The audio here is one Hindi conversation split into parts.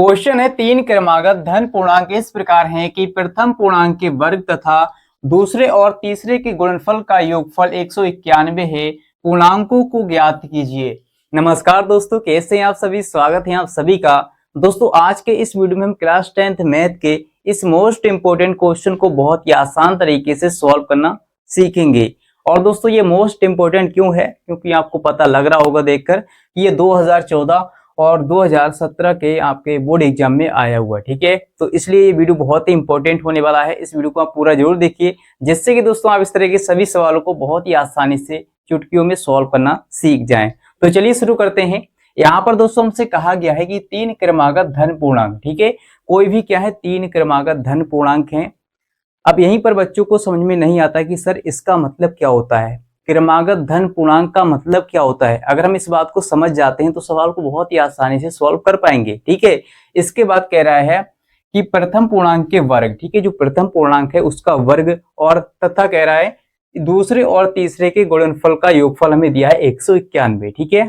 क्वेश्चन है तीन क्रमागत धन पूर्णांक इस प्रकार हैं कि प्रथम पूर्णांक के वर्ग तथा दूसरे और तीसरे के गुणनफल का योगफल 191 है। पूर्णांकों को ज्ञात कीजिए। नमस्कार दोस्तों, कैसे हैं आप सभी। स्वागत है आप सभी का। दोस्तों आज के इस वीडियो में हम क्लास 10th मैथ के इस मोस्ट इंपोर्टेंट क्वेश्चन को बहुत ही आसान तरीके से सॉल्व करना सीखेंगे। और दोस्तों ये मोस्ट इंपोर्टेंट क्यों है, क्योंकि आपको पता लग रहा होगा देखकर कि ये 2014 और 2017 के आपके बोर्ड एग्जाम में आया हुआ है। ठीक है, तो इसलिए ये वीडियो बहुत ही इंपॉर्टेंट होने वाला है। इस वीडियो को आप पूरा जरूर देखिए, जिससे कि दोस्तों आप इस तरह के सभी सवालों को बहुत ही आसानी से चुटकियों में सॉल्व करना सीख जाएं। तो चलिए शुरू करते हैं। यहाँ पर दोस्तों हमसे कहा गया है कि तीन क्रमागत धन पूर्णांक, ठीक है, कोई भी क्या है तीन क्रमागत धन पूर्णांक है। अब यहीं पर बच्चों को समझ में नहीं आता कि सर इसका मतलब क्या होता है, क्रमागत धन पूर्णांक का मतलब क्या होता है। अगर हम इस बात को समझ जाते हैं तो सवाल को बहुत ही आसानी से सॉल्व कर पाएंगे। ठीक है, इसके बाद कह रहा है कि प्रथम पूर्णांक के वर्ग, ठीक है, जो प्रथम पूर्णांक है उसका वर्ग, और तथा कह रहा है दूसरे और तीसरे के गुणनफल का योगफल हमें दिया है 191। ठीक है,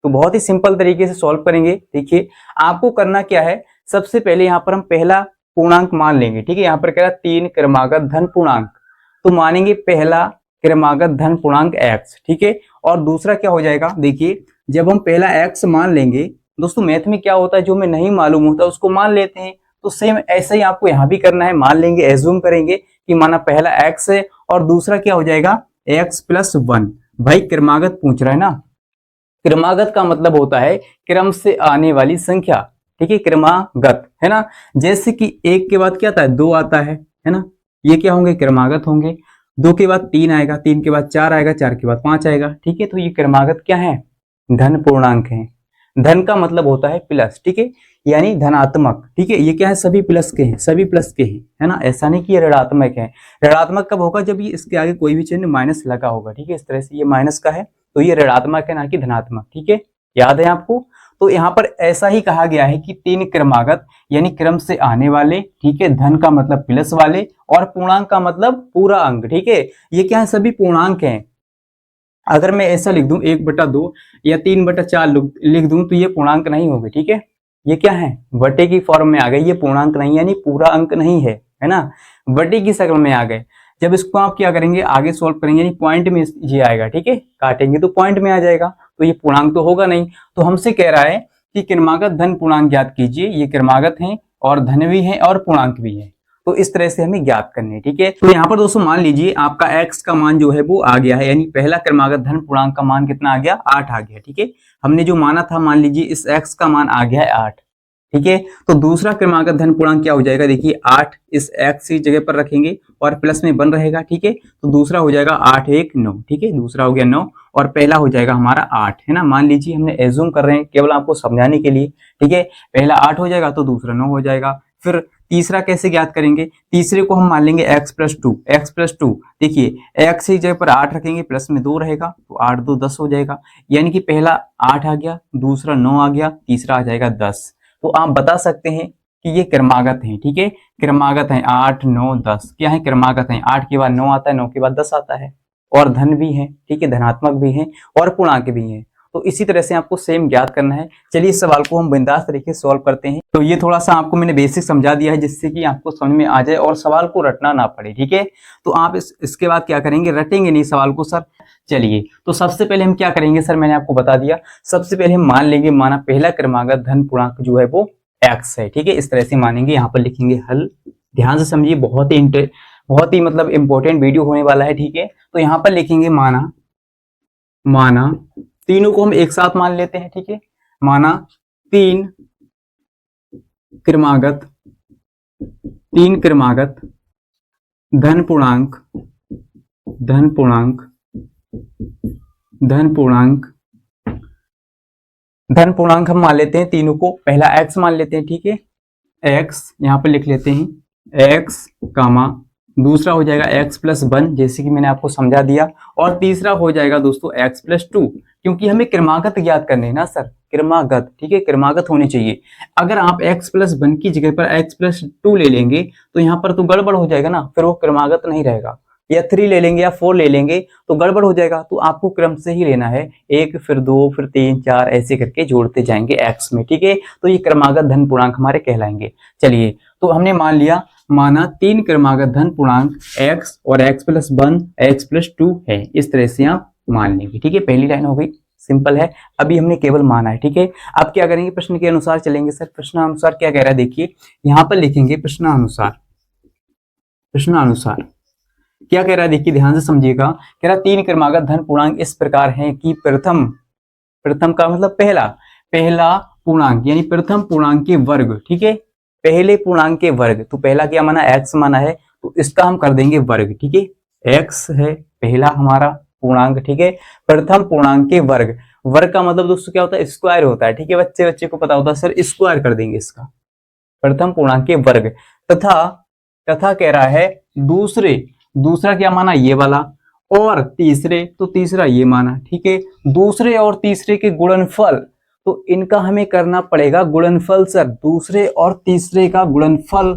तो बहुत ही सिंपल तरीके से सॉल्व करेंगे। देखिए आपको करना क्या है, सबसे पहले यहाँ पर हम पहला पूर्णांक मान लेंगे। ठीक है, यहाँ पर कह रहा है तीन क्रमागत धन पूर्णांक, तो मानेंगे पहला क्रमागत धन पूर्णांक x। ठीक है, और दूसरा क्या हो जाएगा, देखिए जब हम पहला x मान लेंगे, दोस्तों मैथ में क्या होता है जो हमें नहीं मालूम होता उसको मान लेते हैं, तो सेम ऐसा ही आपको यहाँ भी करना है। मान लेंगे, एज्यूम करेंगे कि माना पहला x है और दूसरा क्या हो जाएगा x+1। भाई क्रमागत पूछ रहा है ना, क्रमागत का मतलब होता है क्रम से आने वाली संख्या। ठीक है, क्रमागत है ना, जैसे कि एक के बाद क्या आता है दो आता है ना, ये क्या होंगे क्रमागत होंगे। दो के बाद तीन आएगा, तीन के बाद चार आएगा, चार के बाद पांच आएगा। ठीक है, तो ये क्रमागत क्या है, धन पूर्णांक है। धन का मतलब होता है प्लस, ठीक है, यानी धनात्मक। ठीक है, ये क्या है सभी प्लस के हैं, सभी प्लस के हैं, है ना, ऐसा नहीं कि ये ऋणात्मक है। ऋणात्मक कब होगा, जब ये इसके आगे कोई भी चिन्ह माइनस लगा होगा। ठीक है, इस तरह से ये माइनस का है तो ये ऋणात्मक है, ना कि धनात्मक। ठीक है, याद है आपको। तो यहाँ पर ऐसा ही कहा गया है कि तीन क्रमागत यानी क्रम से आने वाले, ठीक है, धन का मतलब प्लस वाले, और पूर्णांक का मतलब पूरा अंक। ठीक है, ये क्या है सभी पूर्णांक हैं। अगर मैं ऐसा लिख दूं 1/2 या 3/4 लिख दूं तो ये पूर्णांक नहीं होंगे। ठीक है, ये क्या है बटे की फॉर्म में आ गए, ये पूर्णांक नहीं यानी पूरा अंक नहीं है, है ना, बटे की शक्ल में आ गए। जब इसको आप क्या करेंगे आगे सोल्व करेंगे यानी पॉइंट में ये आएगा। ठीक है, काटेंगे तो पॉइंट में आ जाएगा, तो ये पूर्णांक तो होगा नहीं। तो हमसे कह रहा है कि क्रमागत धन पूर्णांक ज्ञात कीजिए। ये क्रमागत हैं और धन भी है और पूर्णांक भी है, तो इस तरह से हमें ज्ञात करनी है। ठीक है, तो यहाँ पर दोस्तों मान लीजिए आपका x का मान जो है वो आ गया है, यानी पहला क्रमागत धन पूर्णांक का मान कितना आ गया 8 आ गया। ठीक है, हमने जो माना था मान लीजिए इस x का मान आ गया है 8। ठीक है, तो दूसरा क्रमागत धन पूर्णांक क्या हो जाएगा, देखिए 8 इस x की जगह पर रखेंगे और प्लस में बन रहेगा। ठीक है, तो दूसरा हो जाएगा 8 1 9। ठीक है, दूसरा हो गया 9 और पहला हो जाएगा हमारा 8, है ना। मान लीजिए हमने एज्यूम कर रहे हैं केवल आपको समझाने के लिए। ठीक है, पहला 8 हो जाएगा तो दूसरा 9 हो जाएगा। फिर तीसरा कैसे ज्ञात करेंगे, तीसरे को हम मान लेंगे x+2। x+2 देखिए x की जगह पर 8 रखेंगे, प्लस में 2 रहेगा तो 8 2 10 हो जाएगा, यानी कि पहला 8 आ गया, दूसरा 9 आ गया, तीसरा आ जाएगा 10। तो आप बता सकते हैं कि ये क्रमागत है। ठीक है, क्रमागत है 8 9 10, क्या है क्रमागत है। 8 के बाद 9 आता है, 9 के बाद 10 आता है, और धन भी है, ठीक है, धनात्मक भी है और पूर्णांक भी है। तो इसी तरह से आपको सेम ज्ञात करना है। चलिए इस सवाल को हम बिंदास तरीके से सॉल्व करते हैं। तो ये थोड़ा सा आपको मैंने बेसिक समझा दिया है जिससे कि आपको समझ में आ जाए और सवाल को रटना ना पड़े। ठीक है, तो आप इसके बाद क्या करेंगे, रटेंगे नहीं सवाल को सर। चलिए तो सबसे पहले हम क्या करेंगे सर, मैंने आपको बता दिया। सबसे पहले हम मान लेंगे, माना पहला क्रमागत धन पूर्णांक जो है वो x है। ठीक है, इस तरह से मानेंगे। यहाँ पर लिखेंगे हल, ध्यान से समझिए, बहुत ही मतलब इंपॉर्टेंट वीडियो होने वाला है। ठीक है, तो यहाँ पर लिखेंगे माना तीनों को हम एक साथ मान लेते हैं। ठीक है, माना तीन क्रमागत धन पूर्णांक हम मान लेते हैं तीनों को। पहला x मान लेते हैं। ठीक है, x यहाँ पर लिख लेते हैं x कामा, दूसरा हो जाएगा x+1 जैसे कि मैंने आपको समझा दिया, और तीसरा हो जाएगा दोस्तों x+2, क्योंकि हमें क्रमागत ज्ञात करने हैं ना सर, क्रमागत। ठीक है, क्रमागत होने चाहिए। अगर आप x+1 की जगह पर x+2 ले लेंगे तो यहाँ पर तो गड़बड़ हो जाएगा ना, फिर वो क्रमागत नहीं रहेगा। या 3 ले लेंगे या 4 ले लेंगे तो गड़बड़ हो जाएगा। तो आपको क्रम से ही लेना है, 1 फिर 2 फिर 3 4 ऐसे करके जोड़ते जाएंगे x में, ठीक है। तो ये क्रमागत धन पूर्णांक हमारे कहलाएंगे। चलिए, तो हमने माना 3 क्रमागत धन पूर्णांक x और x प्लस 1 x प्लस 2 है। इस तरह से आप मान लेंगे, ठीक है। पहली लाइन हो गई, सिंपल है। अभी हमने केवल माना है, ठीक है। अब क्या करेंगे, प्रश्न के अनुसार चलेंगे। सर प्रश्नानुसार क्या कह रहा है, देखिए यहां पर लिखेंगे प्रश्नानुसार क्या कह रहा है, देखिए ध्यान से समझिएगा। कह रहा 3 क्रमागत धन पूर्णांक इस प्रकार हैं कि प्रथम का मतलब पहला पूर्णांक यानी प्रथम पूर्णांक के वर्ग, ठीक है। पहले पूर्णांक के वर्ग, तो पहला क्या माना, x माना है, तो इसका हम कर देंगे वर्ग, ठीक है। x है पहला हमारा पूर्णांक, ठीक है। प्रथम पूर्णांक के वर्ग का मतलब दोस्तों क्या होता है, स्क्वायर होता है, ठीक है। बच्चे को पता होता है, सर स्क्वायर कर देंगे इसका, प्रथम पूर्णांक के वर्ग। तथा कह रहा है दूसरा क्या माना, ये वाला, और तीसरे, तो तीसरा ये माना, ठीक है। दूसरे और तीसरे के गुणनफल, तो इनका हमें करना पड़ेगा गुणनफल सर, दूसरे और तीसरे का गुणनफल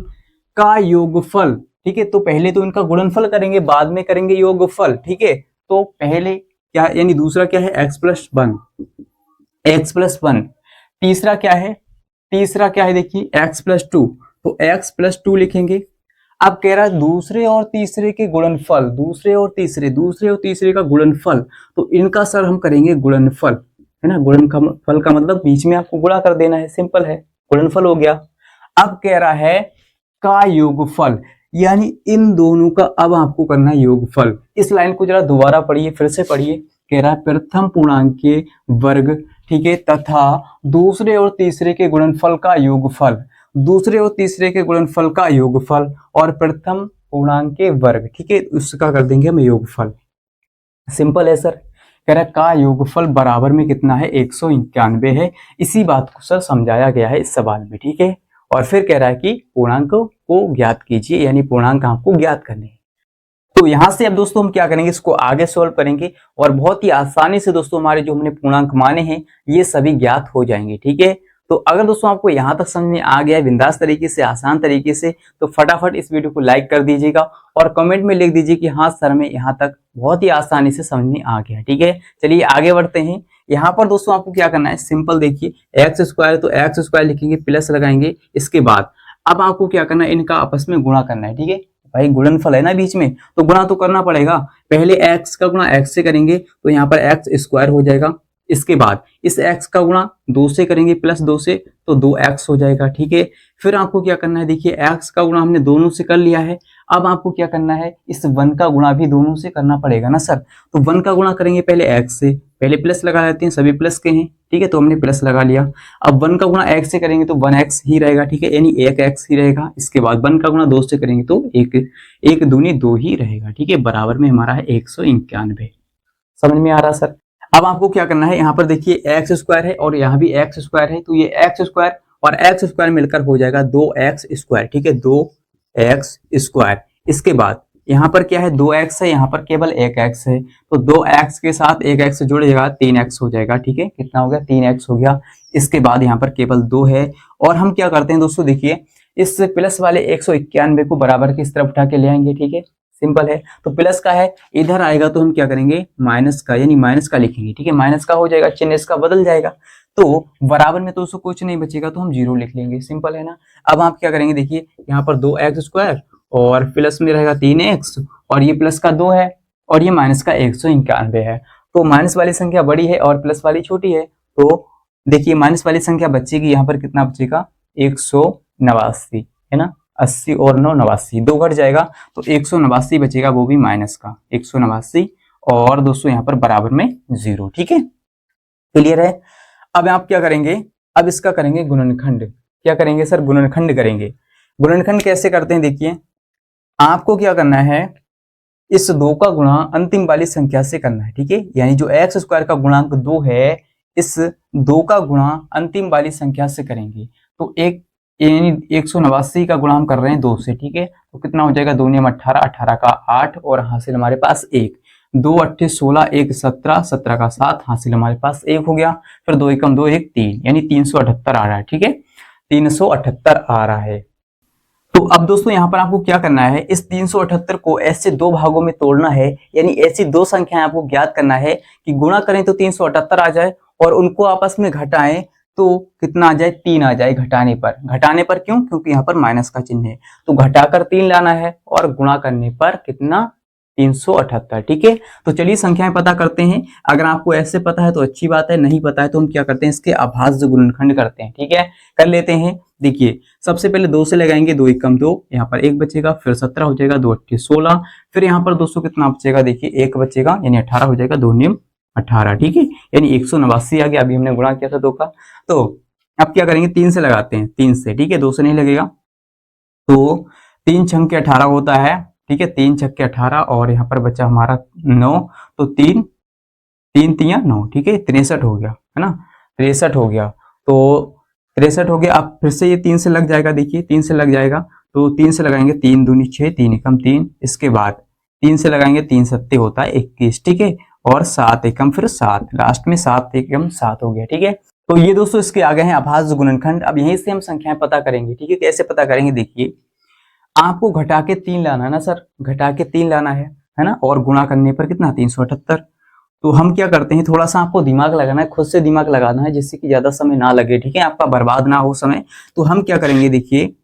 का योगफल, ठीक है। तो पहले तो इनका गुणनफल करेंगे, बाद में करेंगे योगफल, ठीक है। तो पहले क्या, यानी दूसरा क्या है, x प्लस 1, तीसरा क्या है, देखिए x प्लस 2, तो x प्लस 2 लिखेंगे। अब कह रहा है दूसरे और तीसरे के गुणनफल, दूसरे और तीसरे का गुणनफल, तो इनका सर हम करेंगे गुणनफल, है ना। गुणनफल का मतलब बीच में आपको गुणा कर देना है, सिंपल है, गुणनफल हो गया। अब कह रहा है का योगफल, यानी इन दोनों का अब आपको करना है योगफल। इस लाइन को जरा दोबारा पढ़िए, फिर से पढ़िए। कह रहा है प्रथम पूर्णांक के वर्ग, ठीक है, तथा दूसरे और तीसरे के गुणनफल का योगफल, और प्रथम पूर्णांक के वर्ग, ठीक है, उसका कर देंगे हम योगफल। सिंपल है सर। कह रहा है का योगफल बराबर में कितना है, 191 है। इसी बात को सर समझाया गया है इस सवाल में, ठीक है। और फिर कह रहा है कि पूर्णांक को ज्ञात कीजिए, यानी पूर्णांक आपको ज्ञात करने हैं। तो यहां से अब दोस्तों हम क्या करेंगे, इसको आगे सॉल्व करेंगे और बहुत ही आसानी से दोस्तों हमारे जो हमने पूर्णांक माने हैं ये सभी ज्ञात हो जाएंगे, ठीक है। तो अगर दोस्तों आपको यहां तक समझ में आ गया है बिंदास तरीके से, आसान तरीके से, तो फटाफट इस वीडियो को लाइक कर दीजिएगा और कमेंट में लिख दीजिए कि हाँ सर में यहाँ तक बहुत ही आसानी से समझ में आ गया, ठीक है। चलिए आगे बढ़ते हैं। यहाँ पर दोस्तों आपको क्या करना है, सिंपल देखिए, एक्स स्क्वायर, तो एक्स स्क्वायर लिखेंगे, प्लस लगाएंगे। इसके बाद अब आपको क्या करना है, इनका आपस में गुणा करना है, ठीक है। भाई गुणनफल है ना बीच में, तो गुणा तो करना पड़ेगा। पहले x का गुणा x से करेंगे तो यहाँ पर x स्क्वायर हो जाएगा। इसके बाद इस x का गुणा 2 से करेंगे, प्लस 2 से, तो 2x हो जाएगा, ठीक है। फिर आपको क्या करना है, देखिए x का गुणा हमने दोनों से कर लिया है। अब आपको क्या करना है, इस 1 का गुणा भी दोनों से करना पड़ेगा ना सर। तो 1 का गुणा करेंगे पहले x से, पहले प्लस लगा लेते हैं, सभी प्लस के हैं, ठीक है, तो हमने प्लस लगा लिया। अब 1 का गुणा x से करेंगे तो 1x ही रहेगा, ठीक है, यानी 1x ही रहेगा। इसके बाद 1 का गुणा 2 से करेंगे तो 1 दूनी 2 ही रहेगा, ठीक है, बराबर में हमारा है 191। समझ में आ रहा सर। अब आपको क्या करना है, यहाँ पर देखिए एक्स स्क्वायर है और यहाँ भी एक्स स्क्वायर है, तो ये एक्स स्क्वायर और एक्स स्क्वायर मिलकर हो जाएगा 2x स्क्वायर, ठीक है, 2x स्क्वायर। इसके बाद यहाँ पर क्या है, 2x है, यहाँ पर केवल 1x है, तो 2x के साथ 1x जुड़ेगा, 3x हो जाएगा, ठीक है। कितना हो गया, 3x हो गया। इसके बाद यहाँ पर केवल 2 है और हम क्या करते हैं दोस्तों, देखिए इस प्लस वाले 191 को बराबर की तरफ उठा के ले आएंगे, ठीक है, सिंपल है। तो प्लस का है, इधर आएगा तो हम क्या करेंगे, माइनस का, यानी माइनस का लिखेंगे, ठीक है, माइनस का हो जाएगा, चिन्ह इसका बदल जाएगा, तो बराबर में तो उसको कुछ नहीं बचेगा, तो हम 0 लिख लेंगे, सिंपल है ना। अब आप क्या करेंगे, देखिए यहाँ पर 2x स्क्वायर और प्लस में रहेगा 3x और ये प्लस का 2 है और ये माइनस का 191 है। तो माइनस वाली संख्या बड़ी है और प्लस वाली छोटी है, तो देखिए माइनस वाली संख्या बचेगी, यहाँ पर कितना बचेगा, 189, है ना, 80 और 9 89, 2 घट जाएगा तो 189 बचेगा, वो भी माइनस का 189, और दोस्तों यहाँ पर बराबर में 0, ठीक है, क्लियर है। अब आप क्या करेंगे, अब इसका करेंगे गुणनखंड। क्या करेंगे सर, गुणनखंड करेंगे। गुणनखंड कैसे करते हैं, देखिए आपको क्या करना है, इस 2 का गुणा अंतिम वाली संख्या से करना है, ठीक है, यानी जो एक्स स्क्वायर का गुणांक 2 है, इस 2 का गुणा अंतिम वाली संख्या से करेंगे, तो एक यानी 189 का गुणा हम कर रहे हैं 2 से, ठीक है, तो कितना हो जाएगा, 2 नियम 18, 18 का 8 और हासिल हमारे पास 1, 2 8 16, 1 17, 17 का 7, हासिल हमारे पास 1 हो गया। फिर 2 एकम 2 1 3, यानी 378 आ रहा है, ठीक है, 378 आ रहा है। तो अब दोस्तों यहाँ पर आपको क्या करना है, इस 378 को ऐसे दो भागों में तोड़ना है, यानी ऐसी दो संख्याएं आपको ज्ञात करना है कि गुणा करें तो 378 आ जाए और उनको आपस में घटाएं तो कितना आ जाए, 3 आ जाए घटाने पर। घटाने पर क्यों, क्योंकि यहाँ पर माइनस का चिन्ह है, तो घटाकर 3 लाना है और गुणा करने पर कितना, 378। ठीक है, तो चलिए संख्याएं पता करते हैं। अगर आपको ऐसे पता है तो अच्छी बात है, नहीं पता है तो हम क्या करते हैं, इसके अभाज्य गुणनखंड करते हैं। ठीक है, कर लेते हैं। देखिए सबसे पहले 2 से लगाएंगे, 2 एकम 2, यहाँ पर 1 बचेगा, फिर 17 हो जाएगा, 2 अट्ठी 16, फिर यहाँ पर दोस्तों कितना बचेगा, देखिए 1 बचेगा, यानी 18 हो जाएगा, 2 नियम 18। ठीक है, यानी 189 आ गया। अभी हमने गुणा किया था 2 का। तो अब क्या करेंगे, 3 से लगाते हैं, 3 से। ठीक है, 2 से नहीं लगेगा। तो 3 छंके 18 होता है। ठीक है, 3 छक्के 18 और यहाँ पर बचा हमारा 9, तो 3 तिया 9। ठीक है, 63 हो गया, है ना, 63 हो गया। तो 63 हो गया। अब फिर से ये 3 से लग जाएगा, देखिए 3 से लग जाएगा, तो 3 से लगाएंगे, 3 दूनी 6, 3 एकम 3, इसके बाद 3 से लगाएंगे, 3 सत्ते होता है 21। ठीक है, और 7 एकम फिर 7, लास्ट में 7 एकम 7 हो गया। ठीक है, तो ये दोस्तों इसके आगे हैं अभाज्य गुणनखंड। अब यहीं से हम संख्याएं पता करेंगे। ठीक है, कैसे पता करेंगे, देखिए आपको घटा के 3 लाना है ना सर, घटा के 3 लाना है ना, और गुणा करने पर कितना, 378। तो हम क्या करते हैं, थोड़ा सा आपको दिमाग लगाना है, खुद से दिमाग लगाना है, जिससे कि ज्यादा समय ना लगे। ठीक है, आपका बर्बाद ना हो समय। तो हम क्या करेंगे, देखिए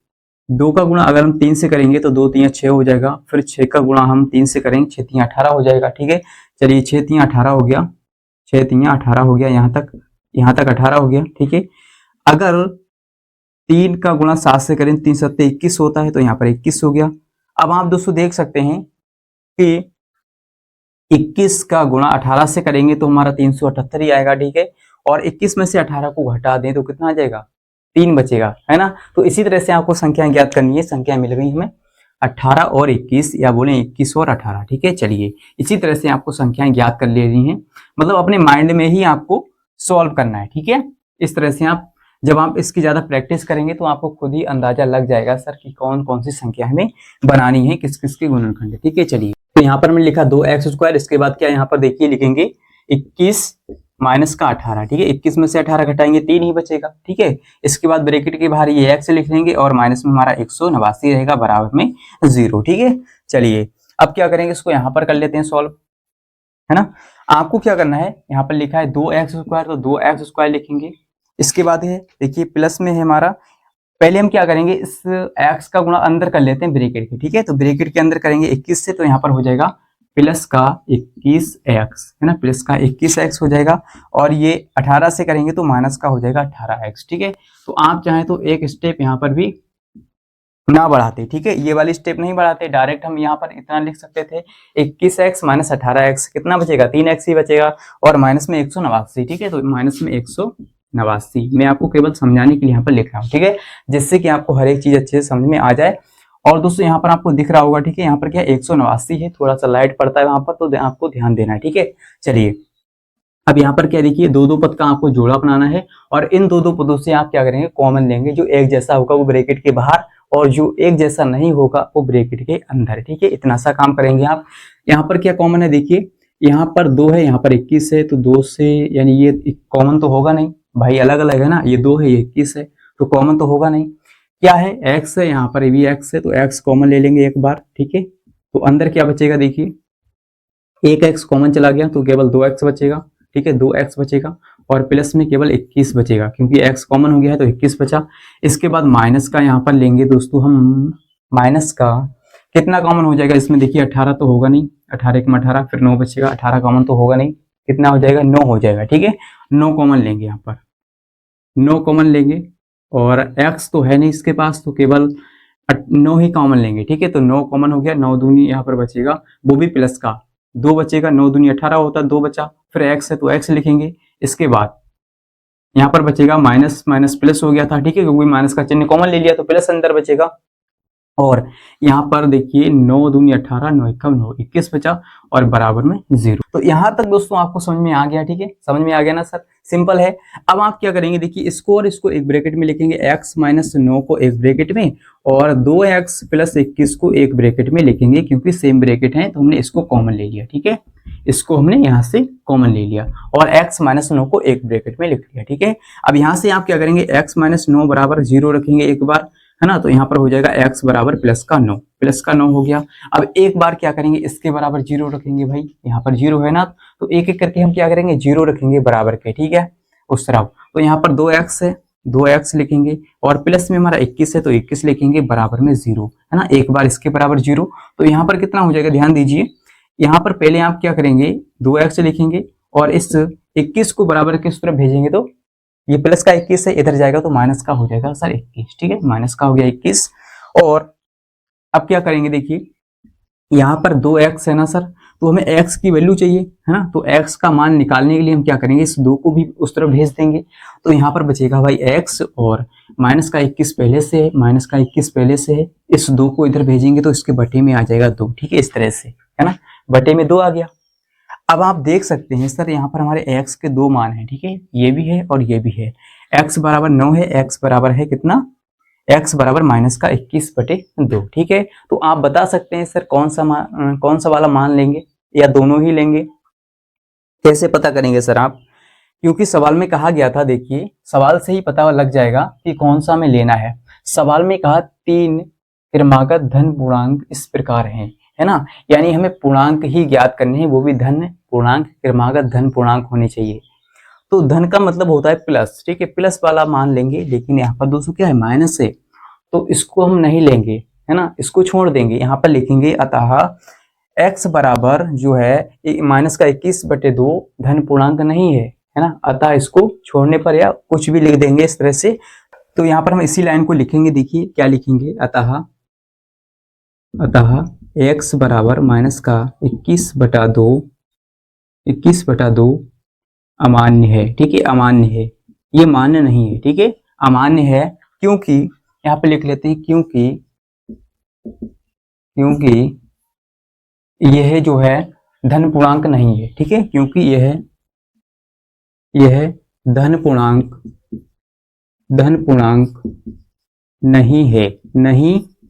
2 का गुणा अगर हम 3 से करेंगे तो 2 तिया 6 हो जाएगा, फिर 6 का गुणा हम 3 से करेंगे, 6 तिया 18 हो जाएगा। ठीक है, चलिए 6 तिया 18 हो गया, 6 तिया 18 हो गया, यहाँ तक 18 हो गया। ठीक है, अगर 3 का गुणा 7 से करें, 3 सत्ते 21 होता है, तो यहाँ पर 21 हो गया। अब आप दोस्तों देख सकते हैं कि 21 का गुणा 18 से करेंगे तो हमारा 378 ही आएगा। ठीक है, और 21 में से 18 को घटा दें तो कितना आ जाएगा, 3 बचेगा, है ना। तो इसी तरह से आपको संख्याएं ज्ञात करनी है। संख्या मिल गई हमें 18 और 21, या बोले 21 और 18। ठीक है, चलिए इसी तरह से आपको संख्याएं ज्ञात कर ले रही हैं, मतलब अपने माइंड में ही आपको सॉल्व करना है। ठीक है, इस तरह से आप जब आप इसकी ज्यादा प्रैक्टिस करेंगे तो आपको खुद ही अंदाजा लग जाएगा सर कि कौन कौन सी संख्या हमें बनानी है, किस किस के गुणनखंड। ठीक है, चलिए तो यहाँ पर मैंने लिखा 2x²। इसके बाद क्या यहाँ पर देखिए लिखेंगे 21 माइनस का 18। ठीक है, 21 में से 18 घटाएंगे, 3 ही बचेगा। ठीक है, इसके बाद ब्रैकेट के बाहर ये x लिख लेंगे और माइनस में हमारा 189 रहेगा, बराबर में 0। ठीक है, चलिए अब क्या करेंगे, इसको यहाँ पर कर लेते हैं सॉल्व, है ना। आपको क्या करना है, यहाँ पर लिखा है 2x², तो 2x² लिखेंगे। इसके बाद है देखिए प्लस में है हमारा, पहले हम क्या करेंगे, इस x का गुणा अंदर कर लेते हैं ब्रैकेट के। ठीक है, तो ब्रैकेट के अंदर करेंगे 21 से, तो यहाँ पर हो जाएगा प्लस का 21x, है ना, प्लस का 21x हो जाएगा, और ये 18 से करेंगे तो माइनस का हो जाएगा 18x। ठीक है, तो आप चाहें तो एक स्टेप यहाँ पर भी ना बढ़ाते। ठीक है, ये वाली स्टेप नहीं बढ़ाते, डायरेक्ट हम यहाँ पर इतना लिख सकते थे 21x माइनस 18x, कितना बचेगा, 3x ही बचेगा, और माइनस में 189। ठीक है, तो माइनस में 189 मैं आपको केवल समझाने के लिए यहाँ पर लिख रहा हूँ। ठीक है, जिससे कि आपको हर एक चीज अच्छे से समझ में आ जाए। और दोस्तों यहाँ पर आपको दिख रहा होगा, ठीक है, यहाँ पर क्या 189 है, थोड़ा सा लाइट पड़ता है वहां पर, तो आपको ध्यान देना है। ठीक है, चलिए अब यहाँ पर क्या देखिए, दो पद का आपको जोड़ा बनाना है, और इन दो पदों से आप क्या करेंगे, कॉमन लेंगे। जो एक जैसा होगा वो ब्रैकेट के बाहर, और जो एक जैसा नहीं होगा वो ब्रैकेट के अंदर। ठीक है, इतना सा काम करेंगे आप। यहाँ पर क्या कॉमन है, देखिए यहाँ पर 2 है, यहाँ पर 21 है, तो 2 से यानी ये कॉमन तो होगा नहीं भाई, अलग अलग है ना, ये 2 है ये 21 है, तो कॉमन तो होगा नहीं। क्या है, x है, यहाँ पर भी x है, तो x कॉमन ले लेंगे एक बार। ठीक है, तो अंदर क्या बचेगा, देखिए एक x कॉमन चला गया तो केवल 2x बचेगा। ठीक है, 2x बचेगा, और प्लस में केवल 21 बचेगा, क्योंकि x कॉमन हो गया है तो 21 बचा। इसके बाद माइनस का यहाँ पर लेंगे दोस्तों हम, माइनस का कितना कॉमन हो जाएगा इसमें, देखिए 18 तो होगा नहीं, 18 एक में 18, फिर 9 बचेगा, 18 कॉमन तो होगा नहीं, कितना हो जाएगा, 9 हो जाएगा। ठीक है, 9 कॉमन लेंगे, यहाँ पर 9 कॉमन लेंगे, और x तो है नहीं इसके पास, तो केवल 9 ही कॉमन लेंगे। ठीक है, तो 9 कॉमन हो गया, 9 दूनी यहाँ पर बचेगा, वो भी प्लस का 2 बचेगा, 9 दूनी 18 होता, 2 बचा, फिर x है तो x लिखेंगे। इसके बाद यहाँ पर बचेगा माइनस, माइनस प्लस हो गया था। ठीक है, क्योंकि माइनस का चिन्ह कॉमन ले लिया तो प्लस अंदर बचेगा, और यहाँ पर देखिए 9 दूनी 18, 9 एकम 9, 21 बचा, और बराबर में 0। तो यहाँ तक दोस्तों आपको समझ में आ गया। ठीक है, समझ में आ गया ना सर, सिंपल है। अब आप क्या करेंगे, देखिए इसको और इसको एक ब्रैकेट में लिखेंगे, x माइनस 9 को एक ब्रैकेट में, और 2x प्लस 21 को एक ब्रैकेट में लिखेंगे, क्योंकि सेम ब्रैकेट है तो हमने इसको कॉमन ले लिया। ठीक है, इसको हमने यहाँ से कॉमन ले लिया, और x माइनस 9 को एक ब्रैकेट में लिख लिया। ठीक है, अब यहाँ से आप क्या करेंगे, x माइनस 9 बराबर 0 रखेंगे एक बार, है ना। तो यहाँ पर हो जाएगा x बराबर +9 हो गया। अब एक बार क्या करेंगे, इसके बराबर 0 रखेंगे भाई, यहाँ पर 0 है ना, तो एक एक करके हम क्या करेंगे 0 रखेंगे बराबर के, ठीक है उस तरफ। तो यहाँ पर 2x है, 2x लिखेंगे और प्लस में हमारा 21 है तो 21 लिखेंगे बराबर में 0, है ना। एक बार इसके बराबर 0, तो यहाँ पर कितना हो जाएगा, ध्यान दीजिए, यहाँ पर पहले आप क्या करेंगे 2x लिखेंगे और इस 21 को बराबर किस तरफ भेजेंगे, तो ये प्लस का 21 है, इधर जाएगा तो माइनस का हो जाएगा सर 21, ठीक है, माइनस का हो गया 21। और अब क्या करेंगे, देखिए यहाँ पर 2x है ना सर, तो हमें x की वैल्यू चाहिए, है ना। तो x का मान निकालने के लिए हम क्या करेंगे, इस 2 को भी उस तरफ भेज देंगे। तो यहाँ पर बचेगा भाई x और माइनस का 21 पहले से है, माइनस का 21 पहले से है, इस 2 को इधर भेजेंगे तो इसके बटे में आ जाएगा 2, ठीक है, इस तरह से, है ना, बटे में 2 आ गया। अब आप देख सकते हैं सर यहाँ पर हमारे x के 2 मान है, ठीक है, ये भी है और ये भी है। x बराबर 9 है, x बराबर है कितना, x बराबर माइनस का 21/2, ठीक है। तो आप बता सकते हैं सर कौन सा वाला मान लेंगे या दोनों ही लेंगे, कैसे पता करेंगे सर आप, क्योंकि सवाल में कहा गया था, देखिए सवाल से ही पता लग जाएगा कि कौन सा हमें लेना है। सवाल में कहा 3 क्रमागत धन पूर्णांक इस प्रकार हैं, है ना, यानी हमें पूर्णांक ही ज्ञात करने हैं, वो भी धन पूर्णांक, क्रमागत धन पूर्णांक होने चाहिए। तो धन का मतलब होता है प्लस, ठीक है, प्लस वाला मान लेंगे, लेकिन यहाँ पर दोस्तों क्या है, माइनस है, तो इसको हम नहीं लेंगे, है ना, इसको छोड़ देंगे। यहाँ पर लिखेंगे अतः x बराबर जो है माइनस का 21/2 धन पूर्णांक नहीं है ना, अतः इसको छोड़ने पर या कुछ भी लिख देंगे इस तरह से। तो यहाँ पर हम इसी लाइन को लिखेंगे, देखिए क्या लिखेंगे, अतः x बराबर माइनस का 21/2 अमान्य है, ठीक है, अमान्य है, ये मान्य नहीं है, ठीक है, अमान्य है, क्योंकि यहाँ पे लिख लेते हैं, क्योंकि यह जो है धन पूर्णांक नहीं है, ठीक है, क्योंकि यह धन पूर्णांक नहीं है,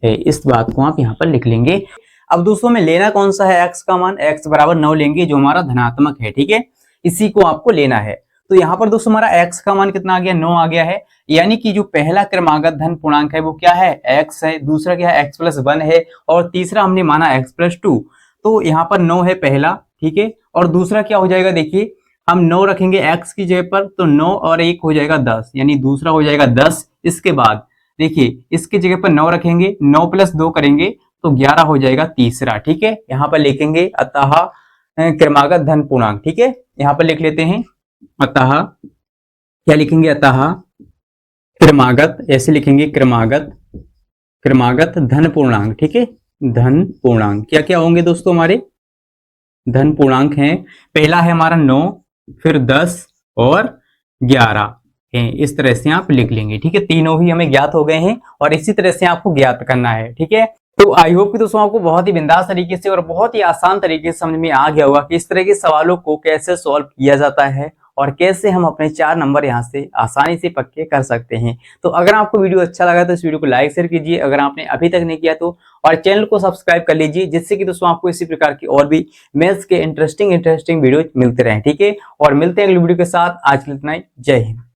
इस बात को आप यहाँ पर लिख लेंगे। अब दोस्तों में लेना कौन सा है, x का मान x बराबर 9 लेंगे जो हमारा धनात्मक है, ठीक है, इसी को आपको लेना है। तो यहाँ पर दोस्तों हमारा x का मान कितना आ गया, 9 आ गया है, यानी कि जो पहला क्रमागत धन पूर्णांक है वो क्या है, x है, दूसरा क्या है x+1 है, और तीसरा हमने माना x+2। तो यहाँ पर 9 है पहला, ठीक है, और दूसरा क्या हो जाएगा, देखिए हम 9 रखेंगे x की जगह पर, तो 9 और 1 हो जाएगा 10, यानी दूसरा हो जाएगा 10। इसके बाद देखिए इसकी जगह पर 9 रखेंगे, 9 + 2 करेंगे तो 11 हो जाएगा तीसरा, ठीक है। यहाँ पर लिखेंगे अतः क्रमागत धन पूर्णांक, ठीक है, यहाँ पर लिख लेते हैं अतः, क्या लिखेंगे, अतः क्रमागत, ऐसे लिखेंगे क्रमागत धन पूर्णांक, ठीक है, धन पूर्णांक क्या क्या होंगे दोस्तों, हमारे धन पूर्णांक हैं, पहला है हमारा 9, फिर 10 और 11 है, इस तरह से आप लिख लेंगे, ठीक है, तीनों ही हमें ज्ञात हो गए हैं और इसी तरह से आपको ज्ञात करना है, ठीक है। तो आई होप कि दोस्तों आपको बहुत ही बिंदास तरीके से और बहुत ही आसान तरीके से समझ में आ गया होगा कि इस तरह के सवालों को कैसे सॉल्व किया जाता है और कैसे हम अपने 4 नंबर यहाँ से आसानी से पक्के कर सकते हैं। तो अगर आपको वीडियो अच्छा लगा तो इस वीडियो को लाइक शेयर कीजिए, अगर आपने अभी तक नहीं किया तो, और चैनल को सब्सक्राइब कर लीजिए, जिससे कि दोस्तों आपको इसी प्रकार की और भी मैथ्स के इंटरेस्टिंग वीडियो मिलते रहे, ठीक है। और मिलते हैं अगली वीडियो के साथ, आज के लिए इतना ही, जय हिंद।